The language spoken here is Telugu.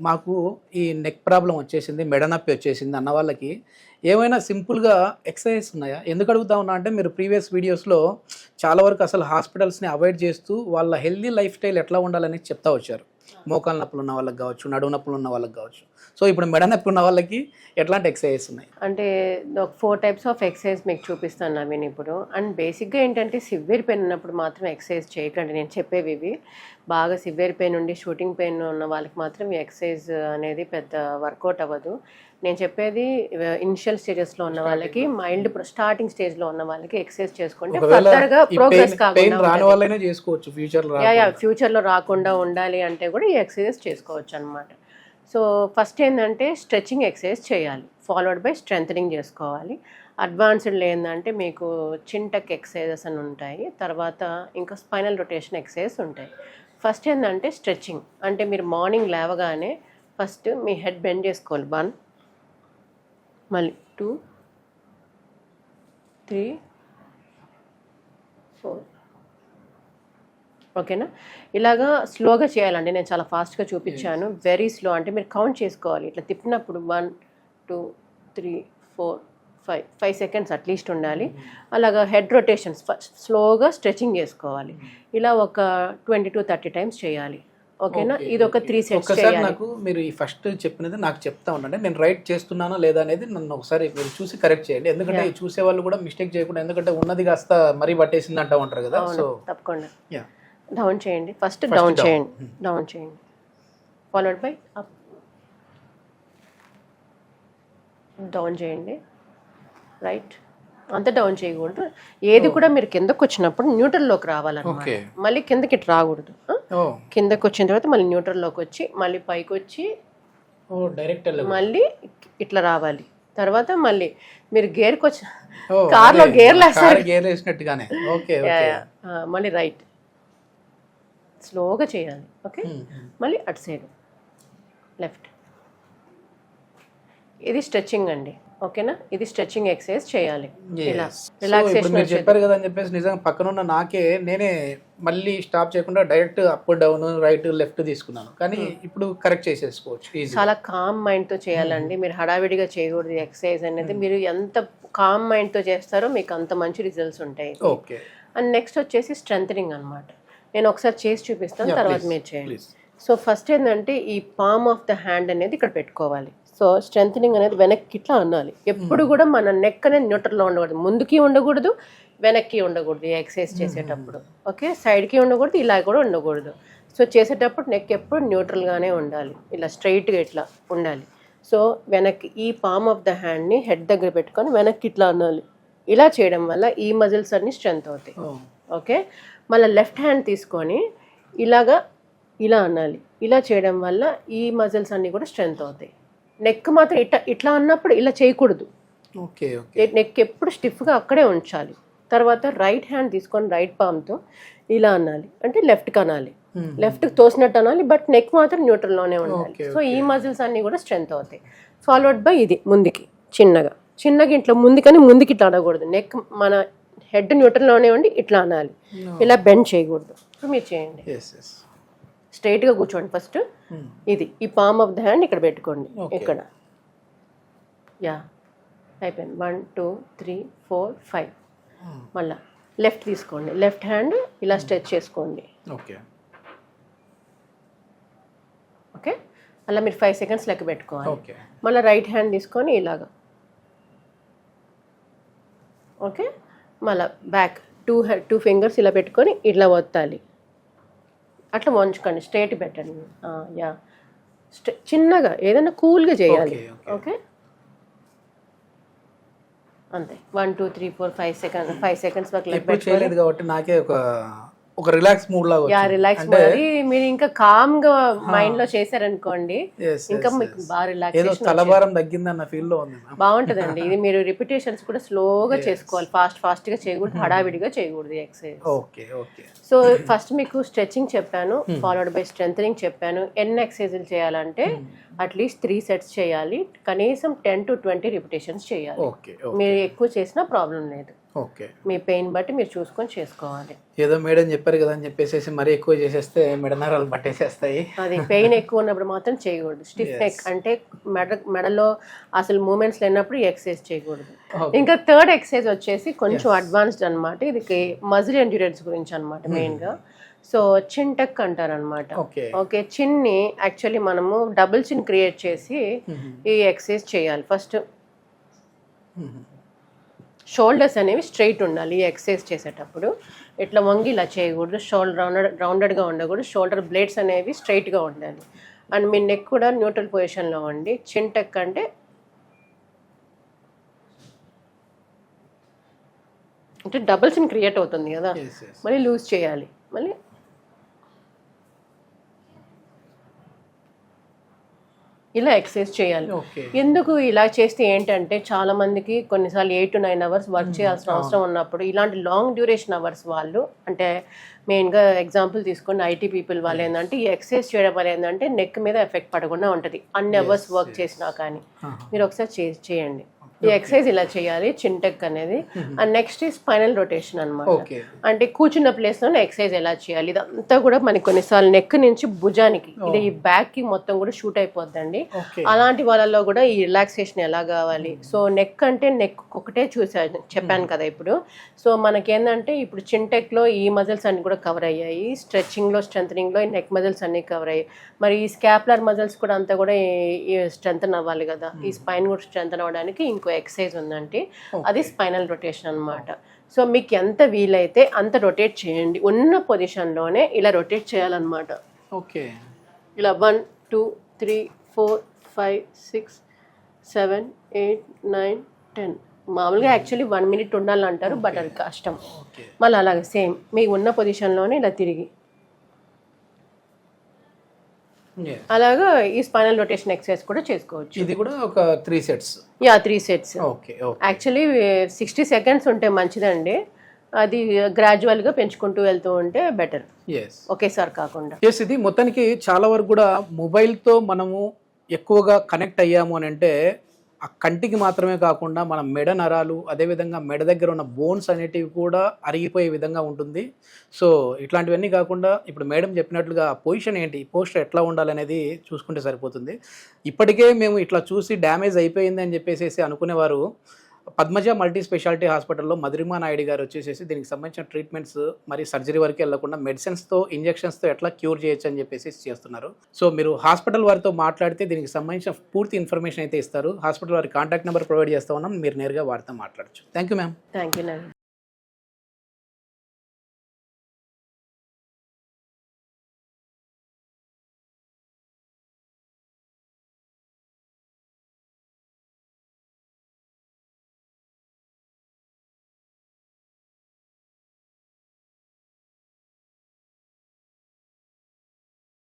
మాకు ఈ నెక్ ప్రాబ్లం వచ్చేసింది, మెడ నొప్పి వచ్చేసింది అన్న వాళ్ళకి ఏమైనా సింపుల్గా ఎక్సర్సైజ్ ఉన్నాయా? ఎందుకు అడుగుతా ఉన్నా అంటే మీరు ప్రీవియస్ వీడియోస్లో చాలా వరకు అసలు హాస్పిటల్స్ని అవాయిడ్ చేస్తూ వాళ్ళ హెల్దీ లైఫ్ స్టైల్ ఎట్లా ఉండాలని చెప్తా వచ్చారు. మోకాలు నొప్పులు ఉన్న వాళ్ళకి కావచ్చు, నడుము నొప్పులు ఉన్న వాళ్ళకి కావచ్చు. సో ఇప్పుడు మెడ నొప్పి ఉన్న వాళ్ళకి ఎట్లాంటి ఎక్సర్సైజ్ ఉన్నాయి? అంటే ఒక 4 టైప్స్ ఆఫ్ ఎక్సర్సైజ్ మీకు చూపిస్తాను నవీన్ ఇప్పుడు. అండ్ బేసిక్గా ఏంటంటే సివియర్ పెయిన్ ఉన్నప్పుడు మాత్రం ఎక్సర్సైజ్ చేయకండి. నేను చెప్పేవి ఇవి. బాగా సివియర్ పెయిన్ ఉండి షూటింగ్ పెయిన్ ఉన్న వాళ్ళకి మాత్రం ఈ ఎక్సర్సైజ్ అనేది పెద్ద వర్కౌట్ అవ్వదు. నేను చెప్పేది ఇనిషియల్ స్టేజెస్లో ఉన్న వాళ్ళకి, మైల్డ్ స్టార్టింగ్ స్టేజ్లో ఉన్న వాళ్ళకి ఎక్సర్సైజ్ చేసుకుంటే ఫర్దర్గా ప్రోగ్రెస్ కాకుండా చేసుకోవచ్చు. ఫ్యూచర్లో రాకుండా ఉండాలి అంటే కూడా ఈ ఎక్సర్సైజ్ చేసుకోవచ్చు అనమాట. సో ఫస్ట్ ఏంటంటే స్ట్రెచ్చింగ్ ఎక్సర్సైజ్ చేయాలి, ఫాలోడ్ బై స్ట్రెంథనింగ్ చేసుకోవాలి. అడ్వాన్స్డ్లో ఏంటంటే మీకు చింటక్ ఎక్సర్సైజెస్ అని ఉంటాయి, తర్వాత ఇంకా స్పైనల్ రొటేషన్ ఎక్సర్సైజ్ ఉంటాయి. ఫస్ట్ ఏంటంటే స్ట్రెచ్చింగ్ అంటే మీరు మార్నింగ్ లేవగానే ఫస్ట్ మీ హెడ్ బెండ్ చేసుకోవాలి. 1, మళ్ళీ 2, 3, 4. ఓకేనా? ఇలాగా స్లోగా చేయాలండి. నేను చాలా ఫాస్ట్గా చూపించాను. వెరీ స్లో అంటే మీరు కౌంట్ చేసుకోవాలి. ఇట్లా తిప్పినప్పుడు 1, 2, 3, 4, 5 సెకండ్స్ అట్లీస్ట్ ఉండాలి. అలాగా హెడ్ రొటేషన్స్ స్లోగా స్ట్రెచింగ్ చేసుకోవాలి. ఇలా ఒక 20 to 30 టైమ్స్ చేయాలి. ఓకేనా? ఇది ఒక 3 సెట్స్ చేయాలి. నాకు మీరు ఈ ఫస్ట్ చెప్పినది నాకు చెప్తా ఉండండి. నేను రైట్ చేస్తున్నానా లేదా అనేది నన్ను ఒకసారి మీరు చూసి కరెక్ట్ చేయండి. ఎందుకంటే చూసే వాళ్ళు కూడా మిస్టేక్ చేయకుండా, ఎందుకంటే ఉన్నది కాస్త మరీ పట్టేసింది అంటూ ఉంటారు కదా. సో తప్పకుండా డౌన్ చేయండి. ఫస్ట్ డౌన్ చేయండి, ఫాలోడ్ బై అప్. డౌన్ చేయండి, రైట్. అంత డౌన్ చేయకూడదు. ఏది కూడా మీరు కిందకు వచ్చినప్పుడు న్యూట్రల్లోకి రావాలన్నమాట. మళ్ళీ కిందకి ఇటు రాకూడదు. కిందకి వచ్చిన తర్వాత మళ్ళీ న్యూట్రల్లోకి వచ్చి మళ్ళీ పైకి వచ్చి డైరెక్ట్ మళ్ళీ ఇట్లా రావాలి. తర్వాత మళ్ళీ మీరు గేర్కి వచ్చి కార్లో గేర్లు వేసినట్టుగానే మళ్ళీ రైట్ స్లోగా చేయాలి. ఓకే, మళ్ళీ అటు సైడ్ లెఫ్ట్. ఇది స్ట్రెచ్చింగ్ అండి. ఓకేనా? ఇది స్ట్రెచ్చింగ్ ఎక్సర్సైజ్ చేయాలి. రిలాక్సేషన్ మీరు చెప్పారు కదా అని చెప్పేసి నిజంగా పక్కనున్న నేనే మళ్ళీ స్టాప్ చేయకుండా direct up down right left తీసుకున్నాను. కానీ ఇప్పుడు కరెక్ట్ చేసేసుకోవచ్చు. చాలా కామ్ మైండ్తో చేయాలండి. మీరు హడావిడిగా చేయకూడదు. ఎక్సర్సైజ్ అనేది మీరు ఎంత కామ్ మైండ్తో చేస్తారో మీకు అంత మంచి రిజల్ట్స్ ఉంటాయి. ఓకే. అండ్ నెక్స్ట్ వచ్చేసి స్ట్రెంథనింగ్ అనమాట. నేను ఒకసారి చేసి చూపిస్తాను, తర్వాత మీరు చేయండి. సో ఫస్ట్ ఏంటంటే ఈ పామ్ ఆఫ్ ద హ్యాండ్ అనేది ఇక్కడ పెట్టుకోవాలి. సో స్ట్రెంథనింగ్ అనేది వెనక్కి ఇట్లా అనాలి. ఎప్పుడు కూడా మన నెక్ అనేది న్యూట్రల్లో ఉండకూడదు. ముందుకి ఉండకూడదు, వెనక్కి ఉండకూడదు. ఈ ఎక్సర్సైజ్ చేసేటప్పుడు ఓకే, సైడ్కి ఉండకూడదు, ఇలా కూడా ఉండకూడదు. సో చేసేటప్పుడు నెక్ ఎప్పుడు న్యూట్రల్గానే ఉండాలి. ఇలా స్ట్రైట్గా ఇట్లా ఉండాలి. సో వెనక్కి ఈ పామ్ ఆఫ్ ద హ్యాండ్ని హెడ్ దగ్గర పెట్టుకొని వెనక్కి ఇట్లా అనాలి. ఇలా చేయడం వల్ల ఈ మజిల్స్ అన్ని స్ట్రెంత్ అవుతాయి. ఓకే, మళ్ళీ లెఫ్ట్ హ్యాండ్ తీసుకొని ఇలా అనాలి. ఇలా చేయడం వల్ల ఈ మజిల్స్ అన్నీ కూడా స్ట్రెంత్ అవుతాయి. నెక్ మాత్రం ఇట్లా అన్నప్పుడు ఇలా చేయకూడదు. నెక్ ఎప్పుడు స్టిఫ్గా అక్కడే ఉంచాలి. తర్వాత రైట్ హ్యాండ్ తీసుకొని రైట్ పామ్తో ఇలా అనాలి. అంటే లెఫ్ట్కి అనాలి, లెఫ్ట్కి తోసినట్టు అనాలి, బట్ నెక్ మాత్రం న్యూట్రల్లోనే ఉండాలి. సో ఈ మజిల్స్ అన్నీ కూడా స్ట్రెంత్ అవుతాయి. ఫాలోడ్ బై ఇది ముందుకి చిన్నగా ఇట్లా ముందుకి ఇట్లా అనకూడదు. నెక్ మన హెడ్ న్యూట్రల్లోనే ఉండి ఇట్లా అనాలి. ఇలా బెండ్ చేయకూడదు. ఇప్పుడు మీరు చేయండి. స్ట్రైట్గా కూర్చోండి. ఫస్ట్ ఇది ఈ పామ్ ఆఫ్ ద హ్యాండ్ ఇక్కడ పెట్టుకోండి. ఇక్కడ అయిపోయింది. 1, 2, 3, 4, 5. మళ్ళా లెఫ్ట్ తీసుకోండి. లెఫ్ట్ హ్యాండ్ ఇలా స్ట్రెచ్ చేసుకోండి. ఓకే, అలా మీరు 5 సెకండ్స్ లెక్క పెట్టుకోవాలి. మళ్ళీ రైట్ హ్యాండ్ తీసుకొని ఇలాగా. ఓకే, మళ్ళీ బ్యాక్ 2 ఫింగర్స్ ఇలా పెట్టుకొని ఇట్లా వత్తాలి. అట్లా వంచుకోండి. స్ట్రైట్ పెట్టండి. చిన్నగా ఏదైనా కూల్గా చేయాలి. ఓకే, అంతే. 1, 2, 3, 4, 5 సెకండ్స్ వరకు చేయలేదు కాబట్టి నాకే ఒక రిలాక్స్ మూడ్ లాగా రిలాక్స్ అది మీరు ఇంకా కామ్ గా మైండ్ లో చేశారనుకోండి, ఇంకా మీకు బాగా రిలాక్సేషన్, తలభారం తగ్గిందన్న ఫీల్ లో ఉంది. బాగుంటదండి. ఇది మీరు రిపిటేషన్స్ కూడా స్లోగా చేసుకోవాలి. ఫాస్ట్ గా చేయకూడదు, హడావిడిగా చేయకూడదు exercise. Okay okay. So first మీకు స్ట్రెచింగ్ చెప్పాను, ఫాలోడ్ బై స్ట్రెంథనింగ్ చెప్పాను. ఎన్ని ఎక్సర్సైజులు చేయాలంటే అట్లీస్ట్ 3 సెట్స్ చేయాలి. కనీసం 10 to 20 రిపిటేషన్స్ చేయాలి. మీరు ఎక్కువ చేసినా ప్రాబ్లం లేదు. ఓకే. మీ పెయిన్ బట్టి మీరు చూసుకొని చేసుకోవాలి. ఏదో మేడం చెప్పారు కదా అని చెప్పేసి మరీ ఎక్కువ చేసేస్తే మెడ నరాలు పట్టేసేస్తాయి. అది పెయిన్ ఎక్కువ ఉన్నప్పుడు మాత్రం చేయకూడదు. స్టిఫ్ నెక్ అంటే మెడలో అసలు మూమెంట్స్ లేనప్పుడు ఎక్సర్సైజ్ చేయకూడదు. ఇంకా థర్డ్ ఎక్సర్సైజ్ వచ్చేసి కొంచెం అడ్వాన్స్డ్ అనమాట. ఇది మజిల్ ఎండ్యూరెన్స్ గురించి అనమాట మెయిన్గా. సో చిన్ టక్ అంటారు అనమాట. ఓకే, చిన్ని యాక్చువల్లీ మనము డబుల్ చిన్ క్రియేట్ చేసి ఈ ఎక్సర్సైజ్ చేయాలి. ఫస్ట్ షోల్డర్స్ అనేవి స్ట్రైట్ ఉండాలి. ఈ ఎక్సర్సైజ్ చేసేటప్పుడు ఇట్లా వంగి ఇలా చేయకూడదు. షోల్డర్ రౌండెడ్గా ఉండకూడదు. షోల్డర్ బ్లేడ్స్ అనేవి స్ట్రైట్గా ఉండాలి. అండ్ మీ నెక్ కూడా న్యూట్రల్ పొజిషన్లో ఉండి చిన్ టక్ అంటే డబుల్ చిన్ క్రియేట్ అవుతుంది కదా, మళ్ళీ లూజ్ చేయాలి. మళ్ళీ ఇలా ఎక్సర్సైజ్ చేయాలి. ఎందుకు ఇలా చేస్తే ఏంటంటే చాలా మందికి కొన్నిసార్లు 8 to 9 hours వర్క్ చేయాల్సిన అవసరం ఉన్నప్పుడు ఇలాంటి లాంగ్ డ్యూరేషన్ అవర్స్ వాళ్ళు, అంటే మెయిన్గా ఎగ్జాంపుల్ తీసుకుని ఐటీ పీపుల్ వాళ్ళు ఏంటంటే ఈ ఎక్సర్సైజ్ చేయడం వల్ల ఏంటంటే నెక్ మీద ఎఫెక్ట్ పడకుండా ఉంటుంది అన్ని అవర్స్ వర్క్ చేసినా. కానీ మీరు ఒకసారి చేయండి. ఈ ఎక్సర్సైజ్ ఇలా చేయాలి, చిన్ టక్ అనేది. అండ్ నెక్స్ట్ ఈ స్పైనల్ రొటేషన్ అనమాట. అంటే కూర్చున్న ప్లేస్ లోనే ఎక్సర్సైజ్ ఎలా చేయాలి. ఇదంతా కూడా మనకి కొన్నిసార్లు నెక్ నుంచి భుజానికి, ఇది ఈ బ్యాక్ కి మొత్తం కూడా షూట్ అయిపోద్దండి. అలాంటి వాళ్ళలో కూడా ఈ రిలాక్సేషన్ ఎలా కావాలి. సో నెక్ అంటే నెక్ ఒకటే చెప్పాను కదా ఇప్పుడు. సో మనకేంటంటే ఇప్పుడు చిన్ టక్ లో ఈ మజిల్స్ అన్ని కూడా కవర్ అయ్యాయి. స్ట్రెచింగ్ లో స్ట్రెంథనింగ్ లో ఈ నెక్ మజిల్స్ అన్ని కవర్ అయ్యాయి. మరి ఈ స్కాపులర్ మజిల్స్ కూడా అంతా కూడా స్ట్రెంథన్ అవ్వాలి కదా. ఈ స్పైన్ కూడా స్ట్రెంథన్ అవ్వడానికి ఇంకో ఎక్సర్సైజ్ ఉందంటే అది స్పైనల్ రొటేషన్ అన్నమాట. సో మీకు ఎంత వీలైతే అంత రొటేట్ చేయండి. ఉన్న పొజిషన్లోనే ఇలా రొటేట్ చేయాలన్నమాట. ఓకే, ఇలా 1 2 3 4 5 6 7 8 9 10. మామూలుగా యాక్చువల్లీ 1 minute ఉండాలంటారు, బట్ అది కష్టం. మళ్ళీ అలాగే సేమ్ మీకు ఉన్న పొజిషన్లోనే ఇలా తిరిగి అలాగా ఈ స్పైనల్ రొటేషన్ ఎక్సర్సైజ్ కూడా చేసుకోవచ్చు. ఇది కూడా ఒక 3 sets. 3 sets. యాక్చువల్లీ 60 seconds ఉంటే మంచిదండి. అది గ్రాడ్యువల్గా పెంచుకుంటూ వెళ్తూ ఉంటే బెటర్, ఒకేసారి కాకుండా. ఇది మొత్తానికి చాలా వరకు కూడా మొబైల్తో మనము ఎక్కువగా కనెక్ట్ అయ్యాము అని అంటే ఆ కంటికి మాత్రమే కాకుండా మన మెడ నరాలు, అదేవిధంగా మెడ దగ్గర ఉన్న బోన్స్ అనేటివి కూడా అరిగిపోయే విధంగా ఉంటుంది. సో ఇట్లాంటివన్నీ కాకుండా ఇప్పుడు మేడం చెప్పినట్లుగా పొజిషన్ ఏంటి, పోస్టర్ ఎట్లా ఉండాలనేది చూసుకుంటే సరిపోతుంది. ఇప్పటికే మేము ఇట్లా చూసి డ్యామేజ్ అయిపోయింది అని చెప్పేసి అనుకునేవారు పద్మజ మల్టీ స్పెషాలిటీ హాస్పిటల్లో మధురిమా నాయుడు గారు వచ్చేసేసి దీనికి సంబంధించిన ట్రీట్మెంట్స్ మరి సర్జరీ వరకు వెళ్లకుండా మెడిసిన్స్తో ఇంజెక్షన్స్తో ఎట్లా క్యూర్ చేయొచ్చు అని చెప్పేసి చేస్తున్నారు. సో మీరు హాస్పిటల్ వారితో మాట్లాడితే దీనికి సంబంధించిన పూర్తి ఇన్ఫర్మేషన్ అయితే ఇస్తారు. హాస్పిటల్ వారి కాంటాక్ట్ నెంబర్ ప్రొవైడ్ చేస్తా ఉన్నాం, మీరు నేరుగా వారితో మాట్లాడచ్చు. Thank you ma'am. Thank you.